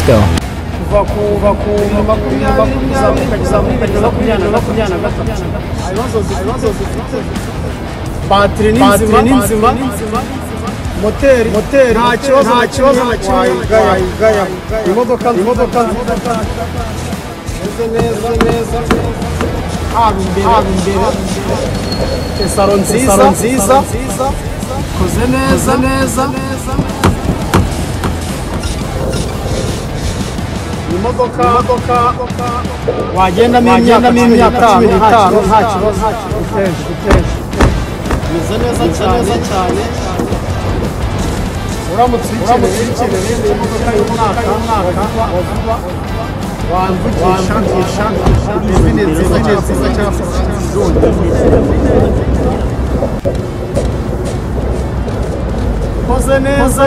go. Battery ni nzima, moteri nta kibazo wayigaya. Imodoka neza haba imbere salo nziza koze neza imodoka wagendamo imyaka 15 nta kibazo meze neza cyane uramutse ukeneye imodoka y'umwaka wamvugisha izindi nziza cyangwa zone koze neza